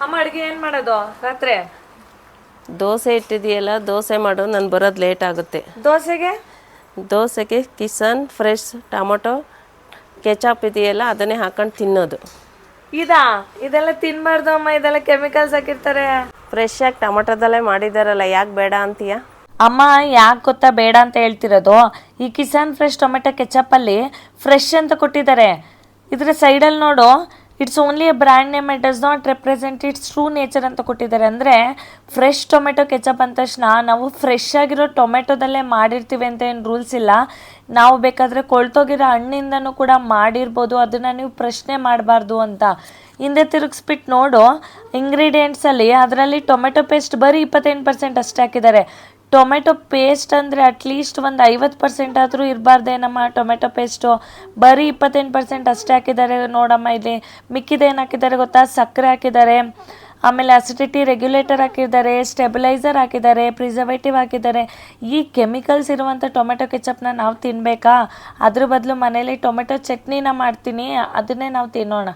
ಅಮ್ಮ ಅಡುಗೆ ಏನು ಮಾಡೋದು ರಾತ್ರಿ? ದೋಸೆ ಇಟ್ಟಿದೆಯಲ್ಲ, ದೋಸೆ ಮಾಡು, ನಾನು ಬರೋದು ಲೇಟ್ ಆಗುತ್ತೆ. ದೋಸೆಗೆ ಕಿಸನ್ ಫ್ರೆಶ್ ಟೊಮೊಟೊ ಕೆಚಪ್ ಇದೆಯಲ್ಲ ಅದನ್ನೇ ಹಾಕೊಂಡು ತಿನ್ನೋದು. ಇದೆಲ್ಲ ತಿನ್ಬಾರ್ದು ಅಮ್ಮ, ಇದೆಲ್ಲ ಕೆಮಿಕಲ್ಸ್ ಹಾಕಿರ್ತಾರೆ. ಫ್ರೆಶ್ ಆಗಿ ಟೊಮೊಟೊದಲ್ಲೇ ಮಾಡಿದಾರಲ್ಲ, ಯಾಕೆ ಬೇಡ ಅಂತೀಯ? ಅಮ್ಮ ಯಾಕೆ ಗೊತ್ತಾ ಬೇಡ ಅಂತ ಹೇಳ್ತಿರೋದು? ಈ ಕಿಸಾನ್ ಫ್ರೆಶ್ ಟೊಮೆಟೊ ಕೆಚಪ್ಪಲ್ಲಿ ಫ್ರೆಶ್ ಅಂತ ಕೊಟ್ಟಿದ್ದಾರೆ. ಇದರ ಸೈಡಲ್ಲಿ ನೋಡು, it's only A brand name, it does not represent it's true nature ಅಂತ ಕೊಟ್ಟಿದ್ದಾರೆ. ಅಂದರೆ ಫ್ರೆಶ್ ಟೊಮೆಟೊ ಕೆಚಪ್ ಅಂದ ತಕ್ಷಣ ನಾವು ಫ್ರೆಶ್ ಆಗಿರೋ ಟೊಮೆಟೊದಲ್ಲೇ ಮಾಡಿರ್ತೀವಿ ಅಂತ ಏನು ರೂಲ್ಸ್ ಇಲ್ಲ. ನಾವು ಬೇಕಾದರೆ ಕೊಳ್ತೋಗಿರೋ ಹಣ್ಣಿಂದನೂ ಕೂಡ ಮಾಡಿರ್ಬೋದು, ಅದನ್ನು ನೀವು ಪ್ರಶ್ನೆ ಮಾಡಬಾರ್ದು ಅಂತ. ಹಿಂದೆ ತಿರುಗಿಸ್ಬಿಟ್ಟು ನೋಡು ಇಂಗ್ರೀಡಿಯೆಂಟ್ಸಲ್ಲಿ, ಅದರಲ್ಲಿ ಟೊಮೆಟೊ ಪೇಸ್ಟ್ ಬರೀ 28% ಅಷ್ಟೇ ಹಾಕಿದ್ದಾರೆ. ಟೊಮೆಟೊ ಪೇಸ್ಟ್ ಅಂದರೆ ಅಟ್ಲೀಸ್ಟ್ ಒಂದು 50% ಆದರೂ ಇರಬಾರ್ದೇನಮ್ಮ ಟೊಮೆಟೊ ಪೇಸ್ಟು. ಬರೀ 28% ಅಷ್ಟೇ ಹಾಕಿದ್ದಾರೆ ನೋಡಮ್ಮ. ಇಲ್ಲಿ ಮಿಕ್ಕಿದೇನು ಹಾಕಿದ್ದಾರೆ ಗೊತ್ತಾ? ಸಕ್ಕರೆ ಹಾಕಿದ್ದಾರೆ, ಆಮೇಲೆ ಅಸಿಡಿಟಿ ರೆಗ್ಯುಲೇಟರ್ ಹಾಕಿದ್ದಾರೆ, ಸ್ಟೆಬಿಲೈಸರ್ ಹಾಕಿದ್ದಾರೆ, ಪ್ರಿಸರ್ವೇಟಿವ್ ಹಾಕಿದ್ದಾರೆ. ಈ ಕೆಮಿಕಲ್ಸ್ ಇರುವಂಥ ಟೊಮೆಟೊ ಕೆಚಪ್ನ ನಾವು ತಿನ್ನಬೇಕಾ? ಅದ್ರ ಬದಲು ಮನೇಲಿ ಟೊಮೆಟೊ ಚಟ್ನಿನ ಮಾಡ್ತೀನಿ, ಅದನ್ನೇ ನಾವು ತಿನ್ನೋಣ.